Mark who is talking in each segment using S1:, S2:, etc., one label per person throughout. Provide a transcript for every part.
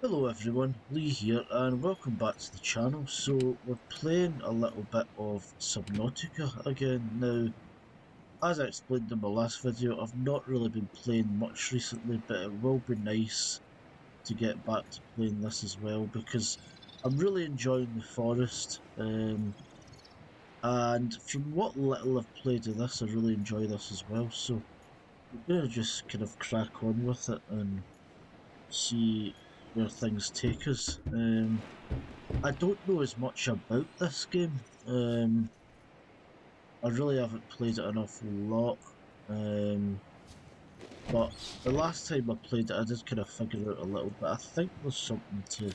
S1: Hello everyone, Lee here and welcome back to the channel. So we're playing a little bit of Subnautica again. Now, as I explained in my last video, I've not really been playing much recently, but it will be nice to get back to playing this as well because I'm really enjoying the forest. And from what little I've played of this, I really enjoy this as well. So we're going to just kind of crack on with it and see where things take us. I don't know as much about this game. I really haven't played it an awful lot. But the last time I played it, I did kind of figure out a little bit. I think there's something to. I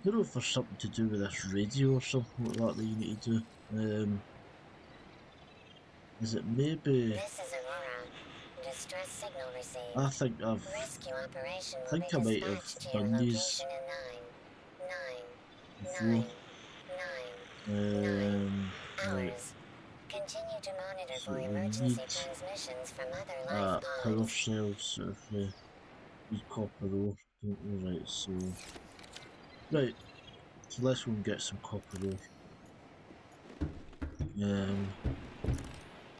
S1: don't know if there's something to do with this radio or something like that that you need to do. Is it maybe?
S2: This is Aurora. Distress signal
S1: I
S2: received.
S1: think
S2: Rescue operation
S1: I
S2: will be
S1: think I might have
S2: dispatched to your
S1: done these
S2: location in nine,
S1: before.
S2: nine
S1: Right.
S2: hours. Continue to monitor
S1: So
S2: for
S1: we
S2: emergency
S1: need
S2: transmissions from other life
S1: power
S2: pods.
S1: cells, sort of. Need copper ore, don't we? Right, right, so let's go and get some copper ore.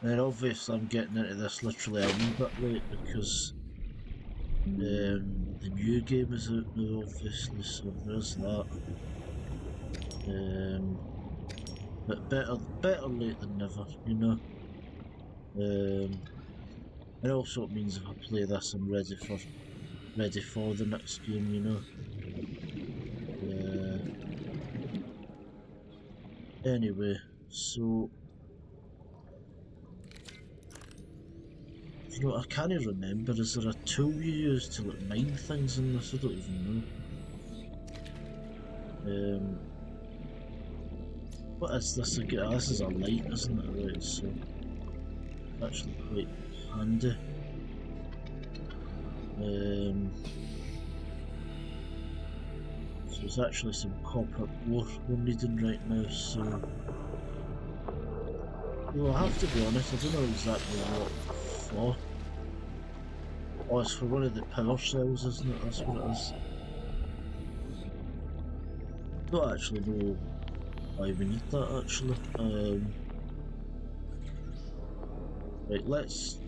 S1: And obviously I'm getting into this literally a wee bit late because the new game is out now, obviously, so there's that. But better late than never, you know. And also it means if I play this, I'm ready for the next game, you know. Anyway, so you know, I can't even remember. Is there a tool you use to like mine things in this? I don't even know. What is this again? Oh, this is a light, isn't it? Right, so it's actually quite handy. So there's actually some copper ore we're needing right now. So, well, I have to be honest. I don't know exactly what for. Oh, it's for one of the power cells, isn't it? That's what it is. I don't actually know why we need that actually. Right, let's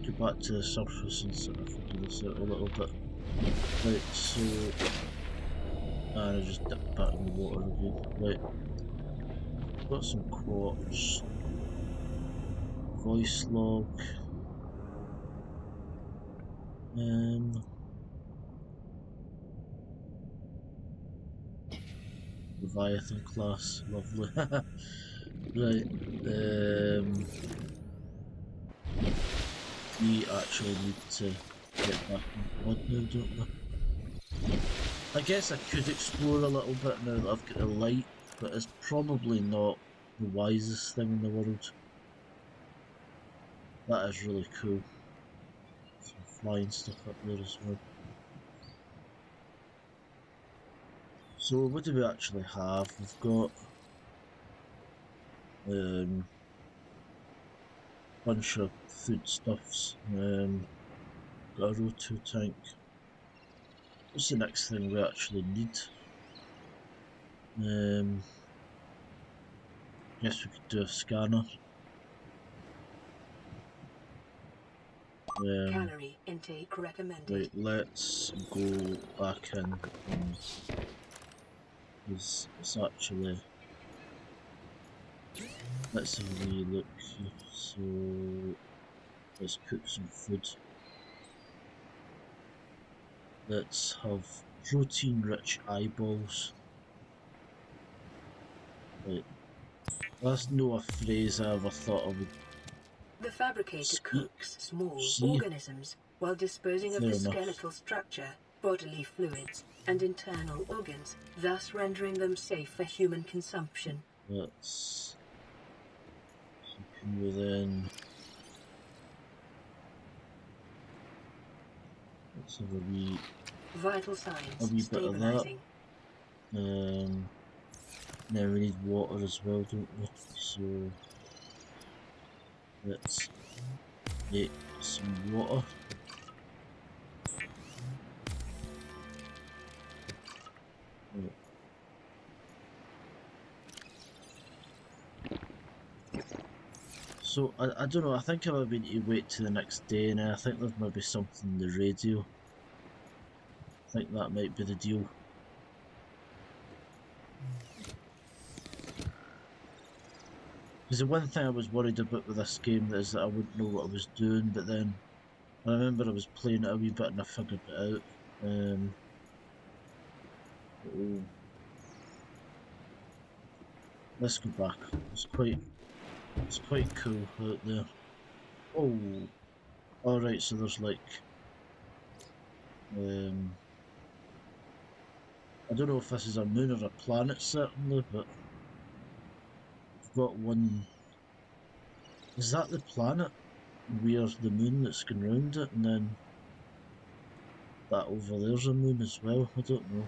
S1: get back to the surface and sort of figure this out a little bit. Right, so and I just dipped back in the water again. Right, got some quartz, voice log, Leviathan class, lovely. Right, we actually need to get back in the pod now, don't we? I guess I could explore a little bit now that I've got a light, but it's probably not the wisest thing in the world. That is really cool. Some flying stuff up there as well. So what do we actually have? We've got a bunch of foodstuffs. Got a row 2 tank. What's the next thing we actually need? Guess we could do a scanner.
S3: Calorie intake recommended.
S1: Right, let's go back in and it's actually, let's have a wee look here. So let's cook some food. Let's have protein rich eyeballs. Right, that's not a phrase I ever thought I would
S3: The fabricator
S1: speak.
S3: cooks small
S1: See?
S3: organisms while disposing of
S1: Fair
S3: the
S1: enough.
S3: skeletal structure, bodily fluids, and internal organs, thus rendering them safe for human consumption.
S1: Let's keep within. Let's have
S3: Vital
S1: a
S3: signs
S1: wee bit of that.
S3: stabilizing.
S1: Now we need water as well, don't we? So let's make some water. Right. So, I don't know, I think I might need to wait to the next day now. I think there's maybe something in the radio. I think that might be the deal. Because the one thing I was worried about with this game is that I wouldn't know what I was doing, but then I remember I was playing it a wee bit and I figured it out. Oh, let's go back. It's quite cool out there. Oh, alright, so there's like, I don't know if this is a moon or a planet certainly, but we've got one. Is that the planet? Where the moon that's going round it, and then that over there's a moon as well. I don't know.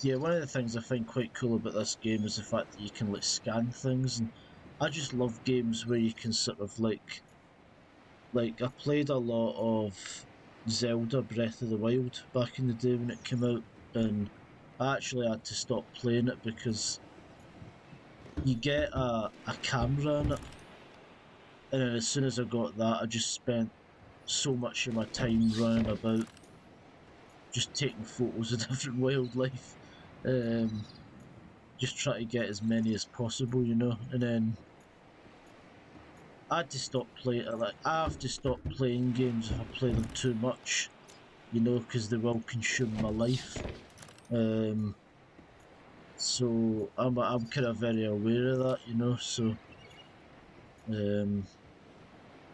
S1: Yeah, one of the things I find quite cool about this game is the fact that you can like scan things, and I just love games where you can sort of like I played a lot of Zelda Breath of the Wild back in the day when it came out, and I actually had to stop playing it because you get a camera in it, and then as soon as I got that, I just spent so much of my time running about just taking photos of different wildlife, just trying to get as many as possible, you know. And then I had to stop playing. Like I have to stop playing games if I play them too much, you know, because they will consume my life. So I'm kind of very aware of that, you know. So well,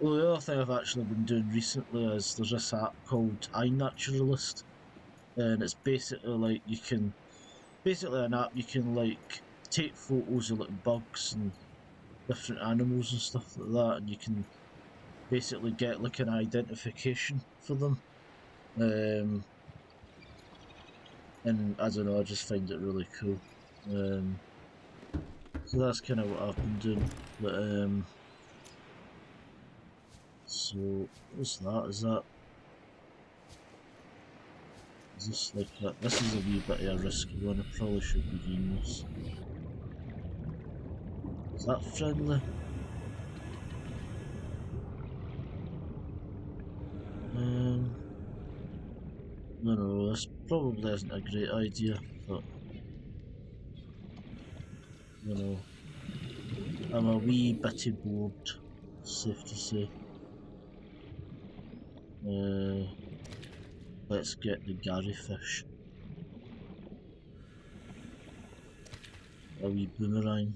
S1: the other thing I've actually been doing recently is there's this app called iNaturalist, and it's basically like you can basically an app you can like take photos of like bugs and different animals and stuff like that, and you can basically get like an identification for them. And I don't know, I just find it really cool. So that's kind of what I've been doing. But so what's that? Is this like that? This is a wee bit of a risky one. I probably should be doing this. Is that friendly? No, this probably isn't a great idea, but you know, I'm a wee bitty bored, safe to say. Let's get the Gary fish. A wee boomerang.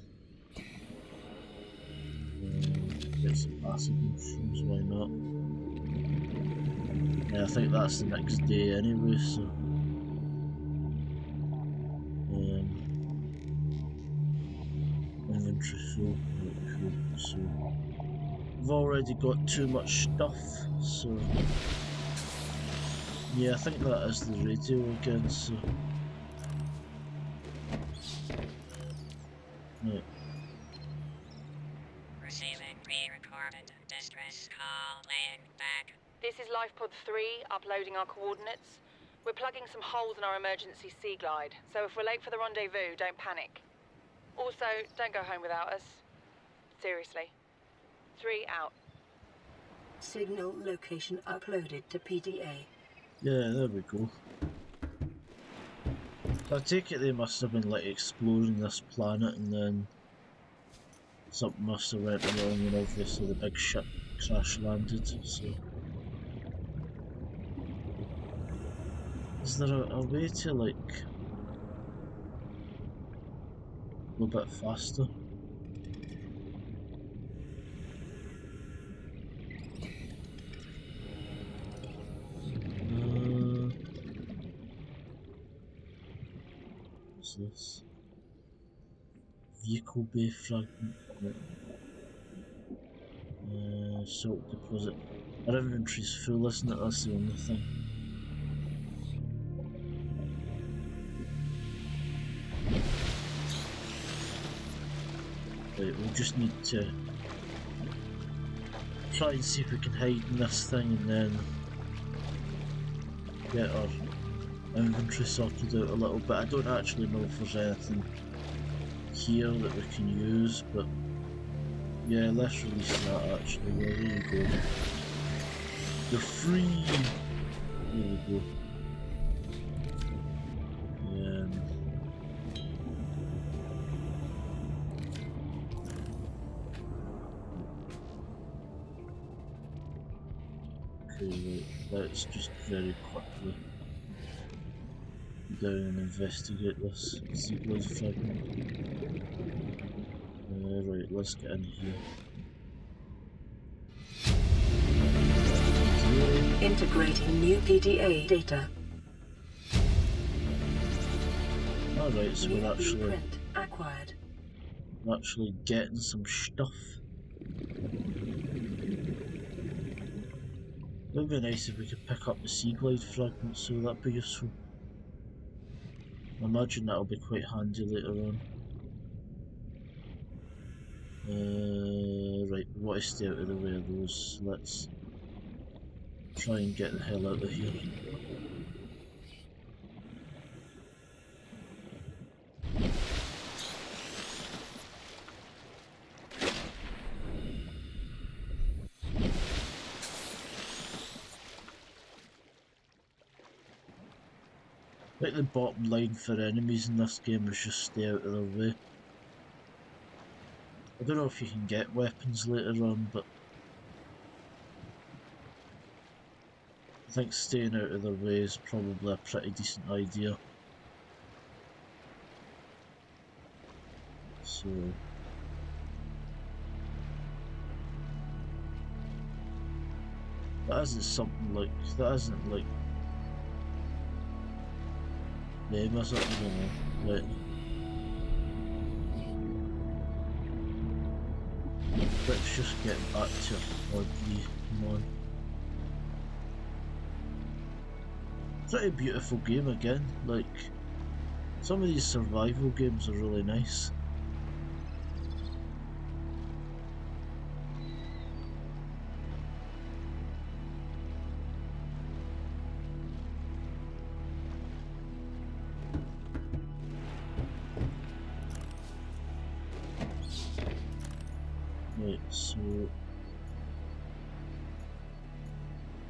S1: Get some acid mushrooms, why not? Yeah, I think that's the next day anyway, so inventory full, right, cool. So I've already got too much stuff, so yeah, I think that is the radio again, so right.
S4: Receiving pre-recorded distress call, laying back.
S5: This is LifePod 3, uploading our coordinates. We're plugging some holes in our emergency sea glide, so if we're late for the rendezvous, don't panic. Also, don't go home without us. Seriously. 3 out.
S3: Signal location uploaded to PDA.
S1: Yeah, there we go. So I take it they must have been like exploring this planet and then something must have went wrong and obviously the big ship crash landed, so... Is there a way to like... go a bit faster? What's this? Vehicle bay fragment. Salt deposit. Our inventory's full, isn't it? That's the only thing. Right, we'll just need to try and see if we can hide in this thing and then get our inventory sorted out a little bit. I don't actually know if there's anything here that we can use, but yeah, let's release that actually. Yeah, there you go. You're free! There we go. Okay, right, let's just very quickly go down and investigate this Seaglide fragment. Right, let's get in here.
S3: Integrating new PDA data.
S1: Alright, so
S3: New
S1: we're
S3: blueprint acquired.
S1: actually getting some stuff. It would be nice if we could pick up the Seaglide fragment, so that'd be useful. I imagine that'll be quite handy later on. Right, we want to stay out of the way of those. Let's try and get the hell out of here. I think the bottom line for enemies in this game is just stay out of their way. I don't know if you can get weapons later on, but I think staying out of their way is probably a pretty decent idea. So that isn't something like name or something, I don't know. Right. Let's just get back to Audrey, come on. Pretty beautiful game again, like some of these survival games are really nice. Right, so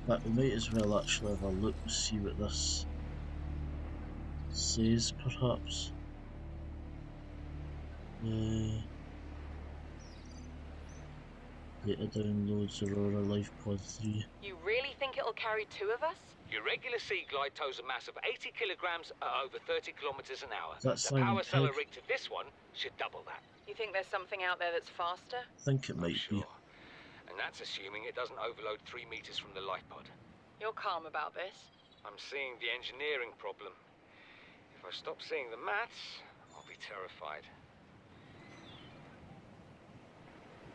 S1: but we might as well actually have a look and see what this says, perhaps. Data downloads Aurora Life Pod 3.
S5: You really think it'll carry two of us?
S6: Your regular Seaglide tows a mass of 80 kilograms at over 30 kilometers an hour.
S1: That's
S6: The
S1: Simon
S6: power cellar
S1: Pegg.
S6: rig to this one should double that.
S5: You think there's something out there that's faster?
S1: I think it might be.
S6: Sure. And that's assuming it doesn't overload 3 meters from the light pod.
S5: You're calm about this?
S6: I'm seeing the engineering problem. If I stop seeing the maths, I'll be terrified.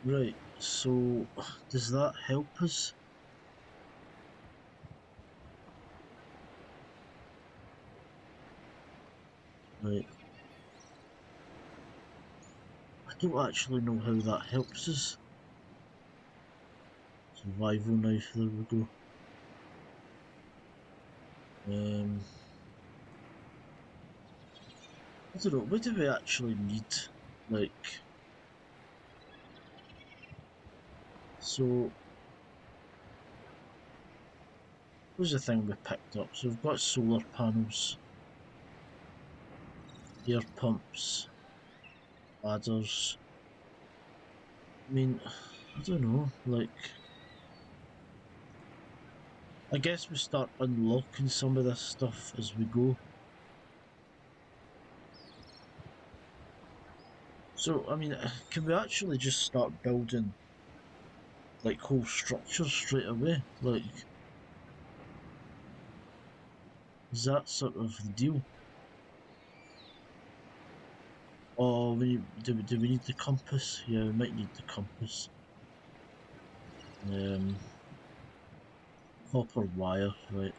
S1: Right, so does that help us? Right. I don't actually know how that helps us. Survival knife, there we go. I don't know, what do we actually need? Like, so what's the thing we picked up? So we've got solar panels, air pumps, ladders. I mean, I don't know, like, I guess we start unlocking some of this stuff as we go. So, I mean, can we actually just start building, like, whole structures straight away? Like, is that sort of the deal? Oh, do we need the compass? Yeah, we might need the compass. Copper wire, right.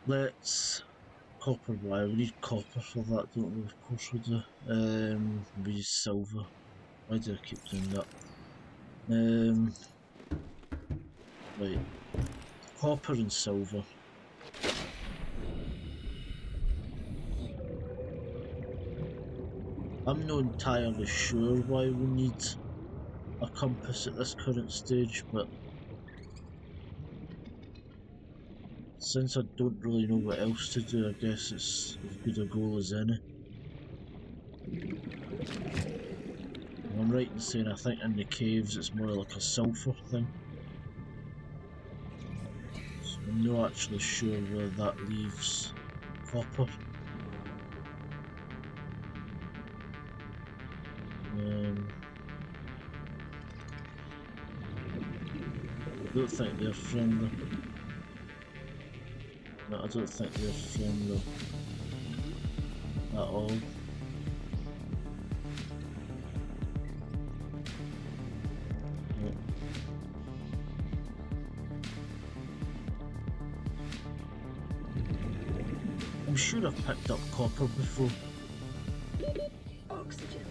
S1: Let's... Copper wire, we need copper for that, don't we? Of course we do. We use silver. Why do I keep doing that? Right, copper and silver. I'm not entirely sure why we need a compass at this current stage, but since I don't really know what else to do, I guess it's as good a goal as any. I'm right in saying I think in the caves it's more like a sulphur thing. So I'm not actually sure where that leaves copper. I don't think they're friendly. No, I don't think they're friendly at all. No. I'm sure I've picked up copper before.
S3: Oxygen.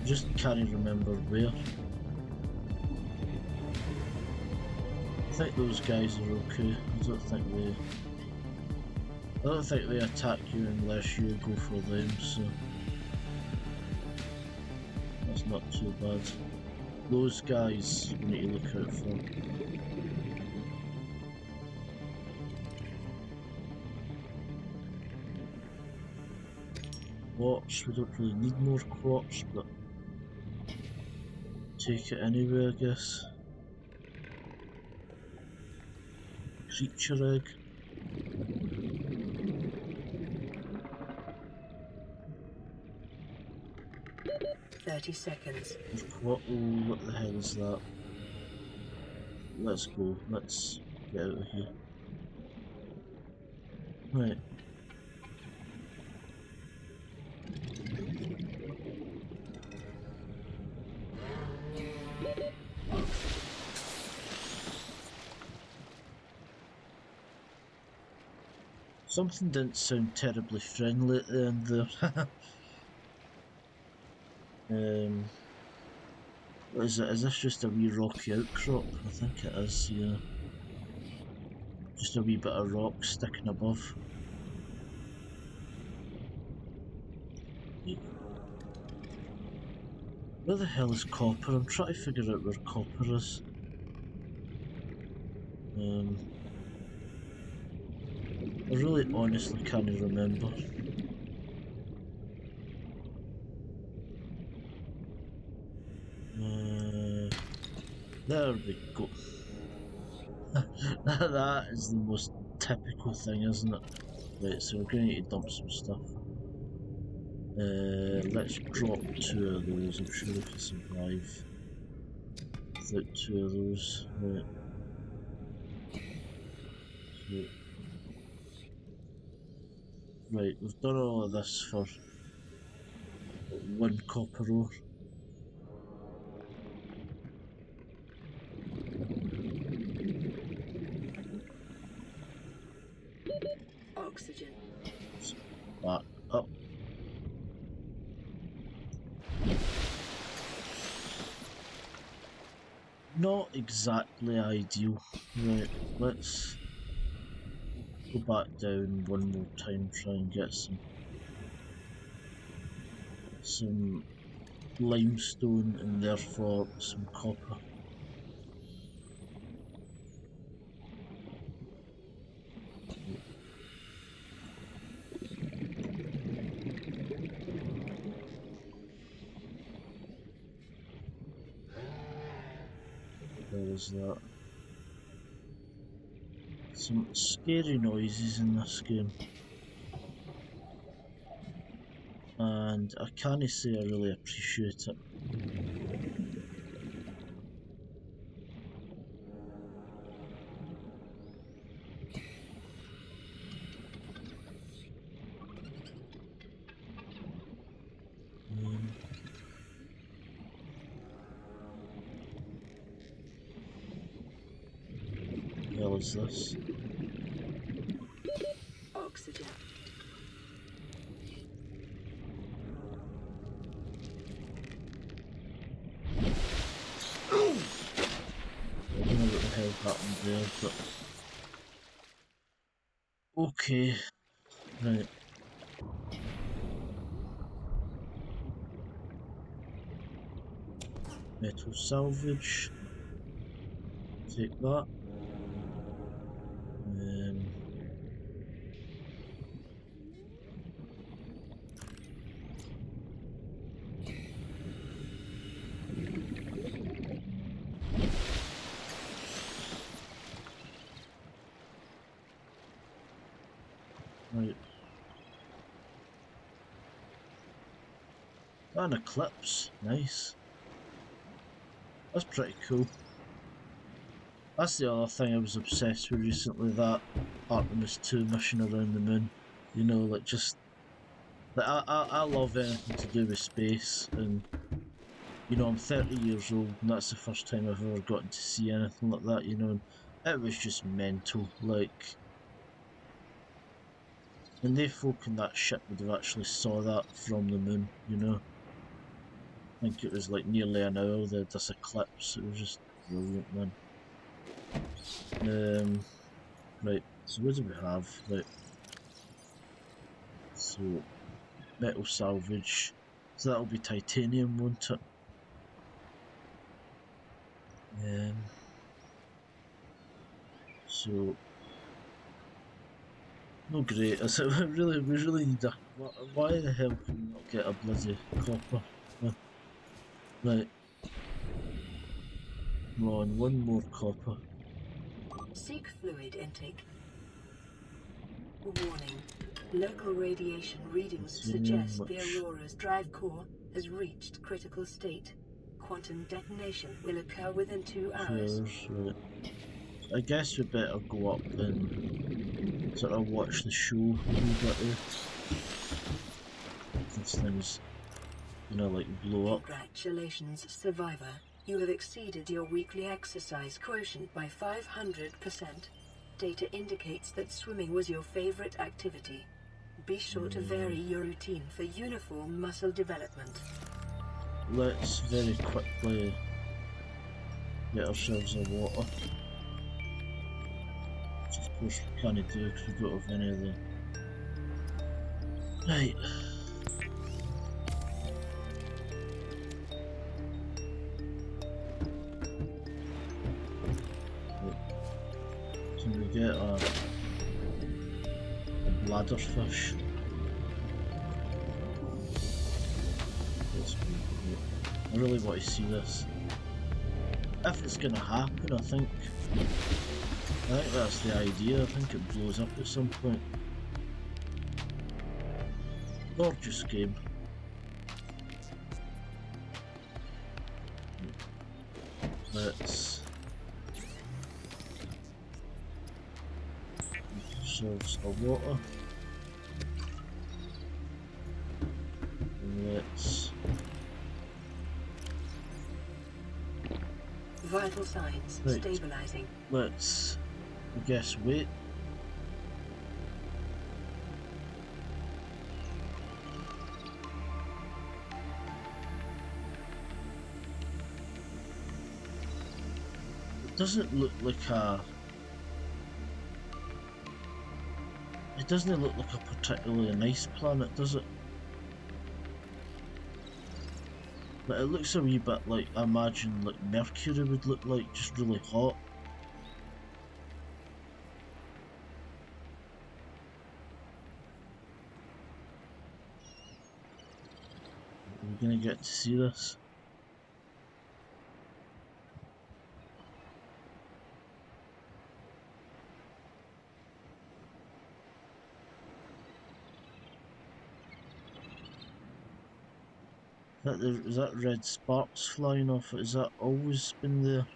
S1: Just can't remember where. I think those guys are okay. I don't think they attack you unless you go for them, so that's not too bad. Those guys we need to look out for. Quartz, we don't really need more quartz, but take it anyway, I guess. Creature egg.
S3: seconds.
S1: What? Oh, what the hell is that? Let's go. Let's get out of here. Right. Something didn't sound terribly friendly at the end there. What is it? Is this just a wee rocky outcrop? I think it is, yeah. Just a wee bit of rock sticking above. Where the hell is copper? I'm trying to figure out where copper is. I really honestly can't remember. There we go. That is the most typical thing, isn't it? Right, so we're going to need to dump some stuff. Let's drop 2 of those. I'm sure we can survive without 2 of those. Right. So, right, we've done all of this for 1 copper ore.
S3: Oxygen.
S1: Back up. Not exactly ideal. Right, let's go back down one more time, try and get some limestone and therefore some copper. There is that. Some scary noises in this game. And I can't say I really appreciate it. What the hell is this?
S3: Oxygen.
S1: there, but okay, right. Metal salvage. Take that. Right. An eclipse, nice. That's pretty cool. That's the other thing I was obsessed with recently, that Artemis 2 mission around the moon. You know, like just like I love anything to do with space, and you know, I'm 30 years old and that's the first time I've ever gotten to see anything like that, you know, and it was just mental, like, and they folk in that ship would have actually saw that from the moon, you know. I think it was like nearly an hour they had this eclipse. It was just brilliant, man. Right, so what do we have? Right, so metal salvage. So that'll be titanium, won't it? So no great. I said we really need a. Why the hell can we not get a bloody copper? Right, come on, one more copper.
S3: Seek fluid intake. Warning. Local radiation readings
S1: Titanium,
S3: suggest the
S1: which
S3: Aurora's drive core has reached critical state. Quantum detonation will occur within 2 hours.
S1: occurs. Right. I guess we better go up and sort of watch the show a wee bit. This thing's gonna like blow up.
S3: Congratulations, survivor. You have exceeded your weekly exercise quotient by 500%. Data indicates that swimming was your favorite activity. Be sure to vary your routine for uniform muscle development.
S1: Let's very quickly get ourselves a water. Which of course we can't do because we don't have any of the. Right. Can we get a bladderfish? I really want to see this. If it's gonna happen, I think that's the idea. I think it blows up at some point. Gorgeous game. Let's make ourselves a water. And let's
S3: Vital signs stabilizing.
S1: Let's, I guess, wait. It doesn't look like a. It doesn't look like a particularly nice planet, does it? But it looks a wee bit like I imagine like Mercury would look like, just really hot. Are we gonna get to see this? Is that red sparks flying off it? Has that always been there?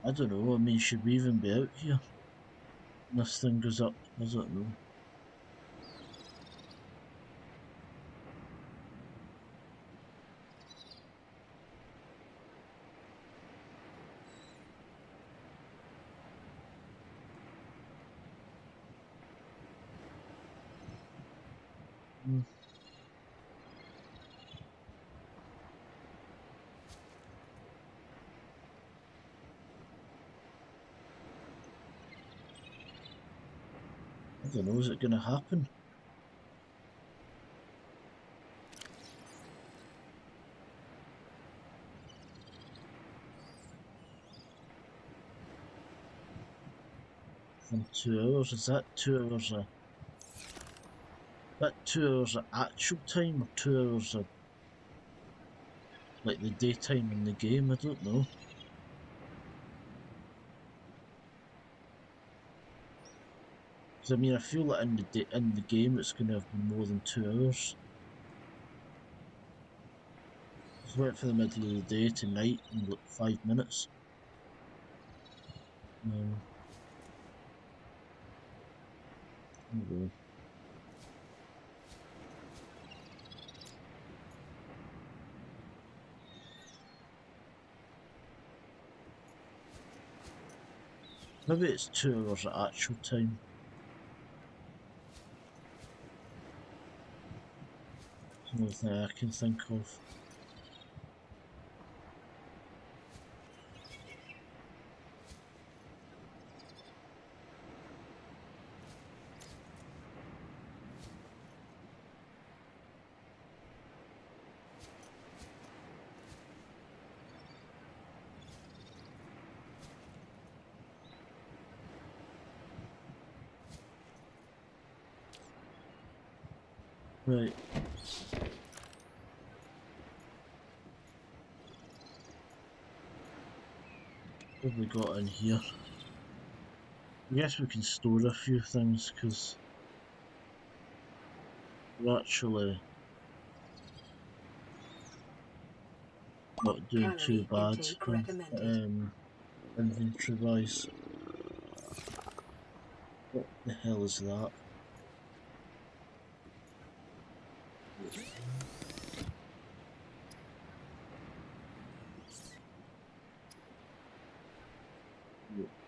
S1: I don't know. I mean, should we even be out here? This thing goes up. I don't know. I don't know, is it going to happen? In 2 hours, is that 2 hours of... That 2 hours of actual time or 2 hours of... like the daytime in the game? I don't know. Because I mean, I feel like in the game it's going to have been more than 2 hours. Just went from the middle of the day to night in like 5 minutes. Okay. Maybe it's 2 hours of actual time. It's another thing I can think of. Right. What have we got in here? I guess we can store a few things because we're actually not doing too
S3: Calorie
S1: bad
S3: intake recommended.
S1: inventory wise. What the hell is that?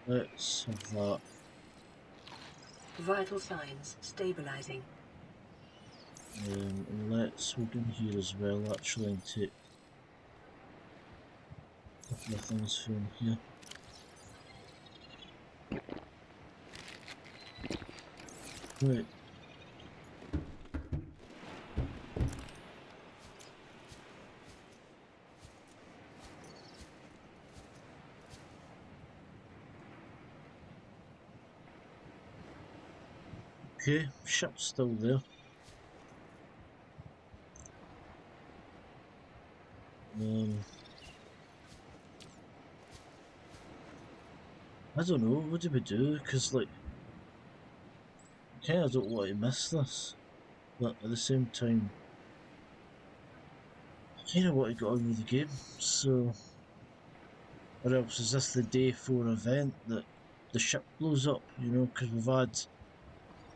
S1: Let's have that.
S3: Vital signs stabilizing.
S1: And let's look in here as well actually and take a couple of things from here. Right. Okay, ship's still there. I don't know, what do we do? Because, like, I kind of don't want to miss this, but at the same time, I kind of want to get on with the game, so... Or else is this the day 4 event that the ship blows up, you know, because we've had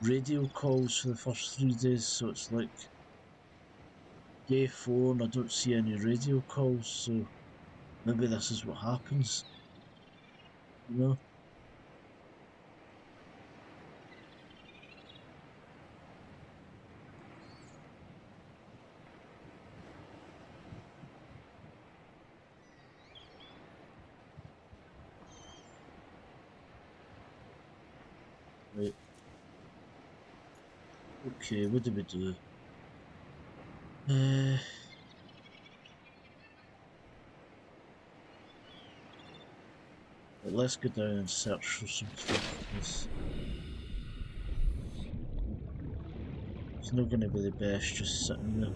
S1: radio calls for the first 3 days, so it's like day 4 and I don't see any radio calls, so maybe this is what happens, you know? Right. Okay, what do we do? Let's go down and search for some stuff, because it's not going to be the best just sitting there.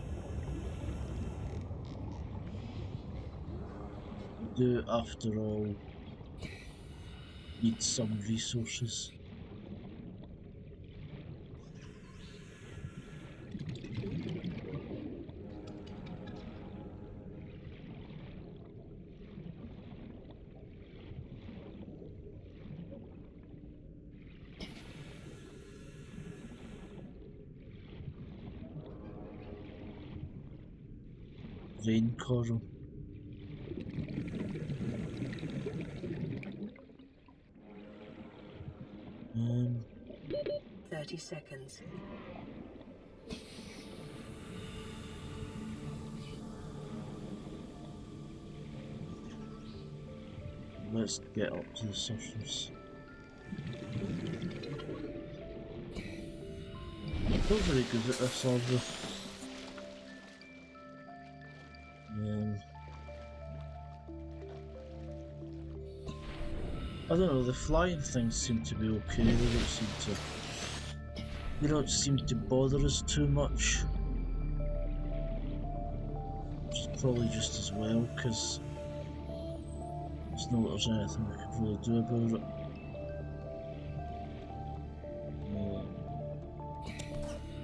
S1: We do, after all, need some resources. Vein coral.
S3: 30 seconds.
S1: let's get up to the surface. Not very good at this, are we? I don't know, the flying things seem to be okay, they don't seem to... They don't seem to bother us too much. Which is probably just as well, because it's not that there's anything we could really do about it.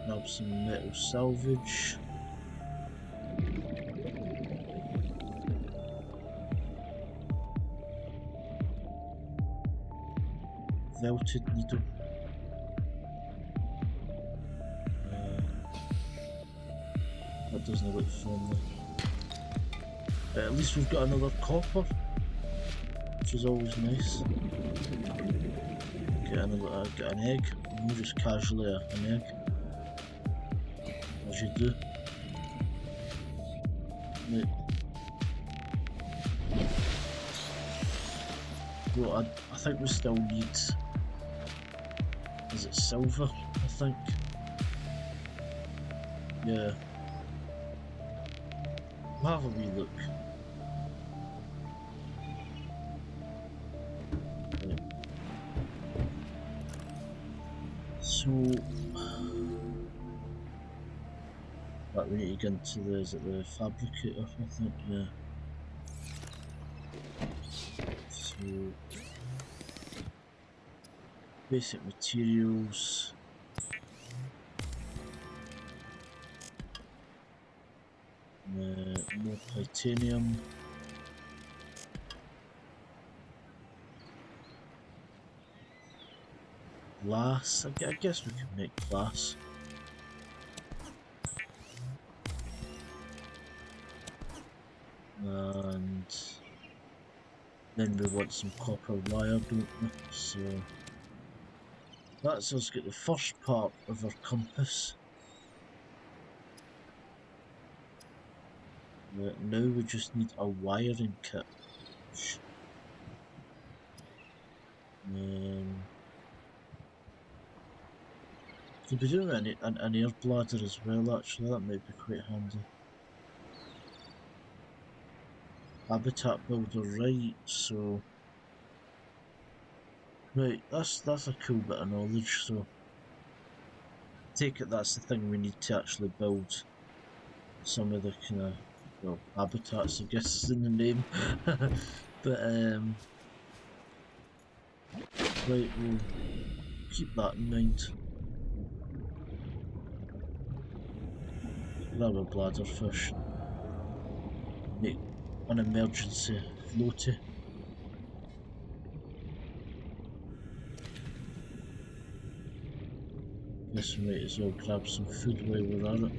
S1: Grab some metal salvage. Velted needle. That doesn't look friendly. But at least we've got another copper, which is always nice. Get an egg. Not just casually an egg. As you do. Right. Well, I think we still need... Is it silver, I think? Yeah. We'll have a wee look. Right. So... Right, we need to get into the, is it the fabricator, I think, yeah. So... Basic materials. More titanium. Glass. I guess we can make glass. And then we want some copper wire, don't we? So that's us get the first part of our compass. Now we just need a wiring kit. Could be doing an air bladder as well, actually, that might be quite handy. Habitat builder, right, so... Right, that's a cool bit of knowledge, so... Take it that's the thing we need to actually build some of the kind of, well, habitats, I guess is in the name. But, right, we'll keep that in mind. Grab a bladderfish. Make an emergency floaty. Guess we might as well grab some food while we're at it.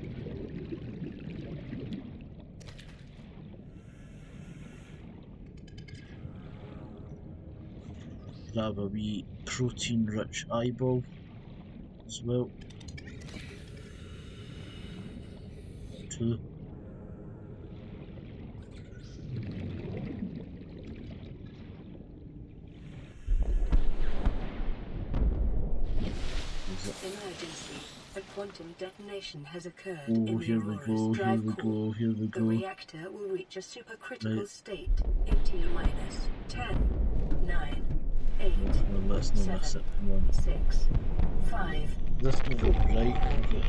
S1: Grab a wee protein-rich eyeball as well. 2.
S3: Emergency. A quantum detonation has occurred
S1: Oh,
S3: in the
S1: here we
S3: Aurora's
S1: go, here
S3: drive
S1: we
S3: core.
S1: go, here we
S3: The
S1: go.
S3: reactor will reach a supercritical
S1: Right.
S3: state in T-minus 10, 9, 8,
S1: No, let's not miss
S3: 7,
S1: it, come on.
S3: 6, 5,
S1: This not go right, is it?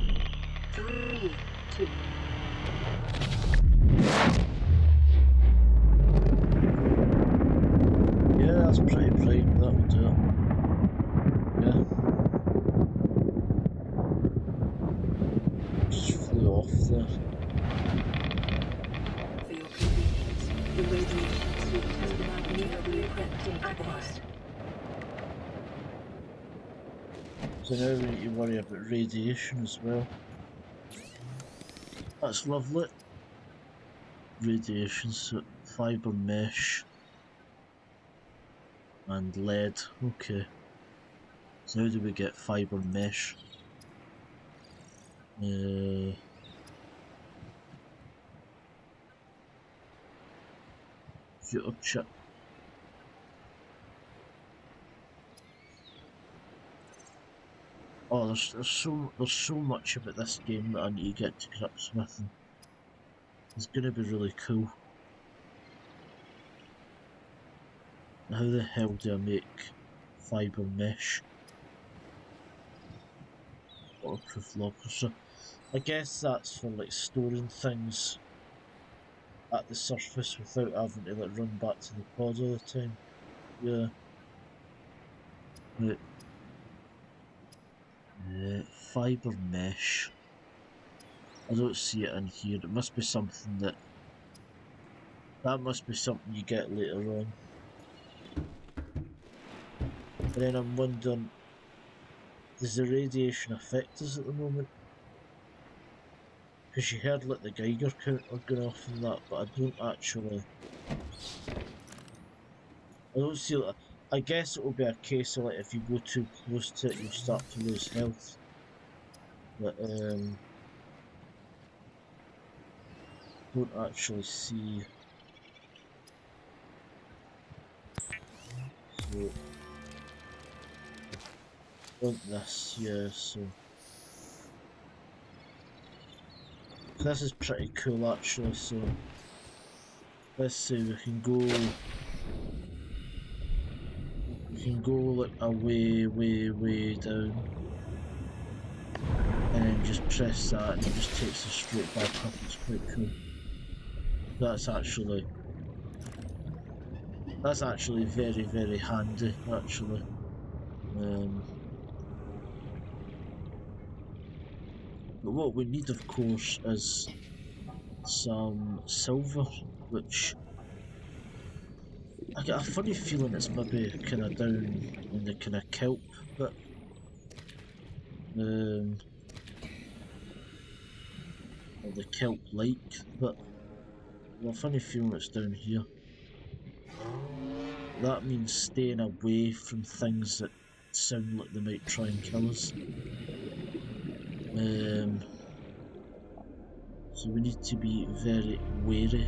S3: 3, 2.
S1: Yeah, that's pretty bright, that would do it. Yeah. Just flew off there.
S3: For your convenience, the radiation suit has been manually equipped database.
S1: So now we need to worry about radiation as well. That's lovely. Radiation suit, fibre mesh, and lead. Okay. So how do we get fibre mesh? Computer chip. Oh, there's so much about this game that I need to get to grips with, and it's gonna be really cool. How the hell do I make fibre mesh? Waterproof locker. So I guess that's for like storing things at the surface without having to like run back to the pod all the time. Yeah. Right. Fibre mesh. I don't see it in here. It must be something that must be something you get later on. And then I'm wondering, does the radiation affect us at the moment? Because you heard like the Geiger counter going off and that, but I don't actually. I don't see that. I guess it will be a case of like if you go too close to it, you start to lose health. But don't actually see. So want this, yeah. So this is pretty cool actually. So let's see, we can go. We can go like a way down. And then just press that and it just takes us straight back up. It's quite cool. That's actually very handy actually. But what we need of course is some silver, which I get a funny feeling it's maybe kinda down in the kinda kelp bit. Or the kelp like, but I have a funny feeling it's down here. That means staying away from things that sound like they might try and kill us. So we need to be very wary.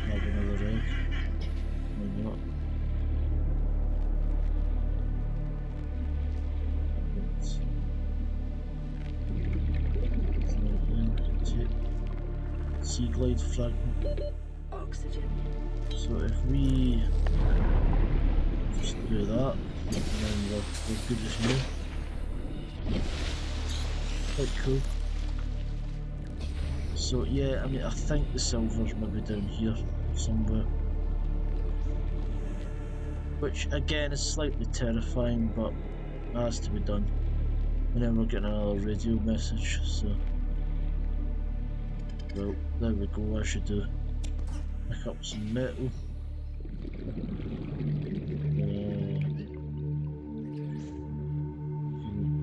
S1: Have another egg. Why not? Sea glide fragment.
S3: Oxygen.
S1: So if we just do that, and then we're good as new. Quite cool. So yeah, I mean, I think the silver's maybe down here somewhere. Which again is slightly terrifying, but has to be done. And then we're getting another radio message, so. Well, there we go, I should do. Pick up some metal.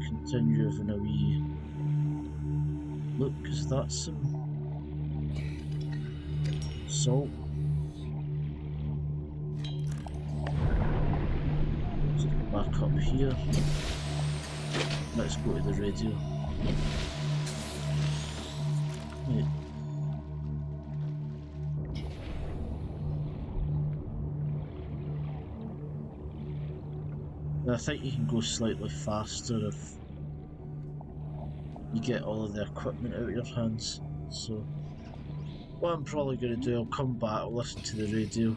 S1: Continue having a wee look, is that some salt? Let's go back up here. Let's go to the radio. Right. I think you can go slightly faster if you get all of the equipment out of your hands. So what I'm probably going to do, I'll come back, I'll listen to the radio,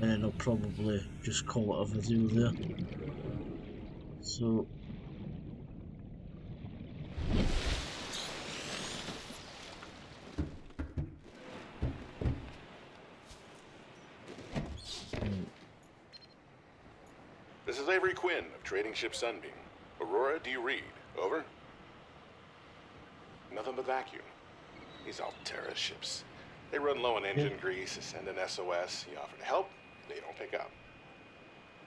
S1: and then I'll probably just call it a video there. So
S7: This is Avery Quinn of Trading Ship Sunbeam. Aurora, do you read? Over? Nothing but vacuum. These Altera ships. They run low on engine grease, send an SOS, you offer to help, they don't pick up.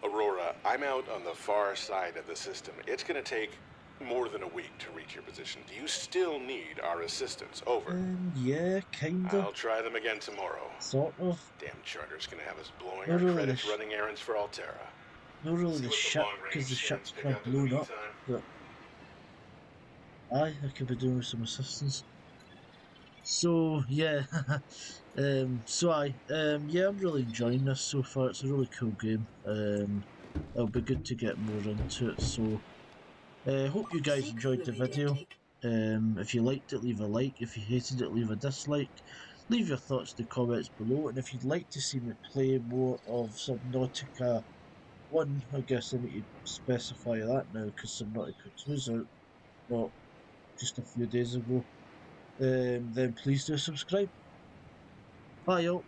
S7: Aurora, I'm out on the far side of the system. It's gonna take more than a week to reach your position. Do you still need our assistance? Over.
S1: yeah, kinda.
S7: I'll try them again tomorrow.
S1: Sort of.
S7: Damn charter's gonna have us blowing
S1: Not
S7: our
S1: really
S7: credits running errands for Altera.
S1: Not really
S7: See
S1: the
S7: what
S1: ship,
S7: long-range
S1: because the
S7: scans
S1: ship's
S7: pick
S1: kind
S7: up
S1: of
S7: in the
S1: blown up,
S7: meantime.
S1: but aye, I could be doing with some assistance. So yeah, yeah, I'm really enjoying this so far. It's a really cool game. it'll be good to get more into it. So, hope you guys
S3: Seek
S1: enjoyed the
S3: fluid
S1: video.
S3: intake.
S1: If you liked it, leave a like. If you hated it, leave a dislike. Leave your thoughts in the comments below. And if you'd like to see me play more of Subnautica 1, I guess I need to specify that now because Subnautica 2's out not just a few days ago. Then please do subscribe. Bye, y'all.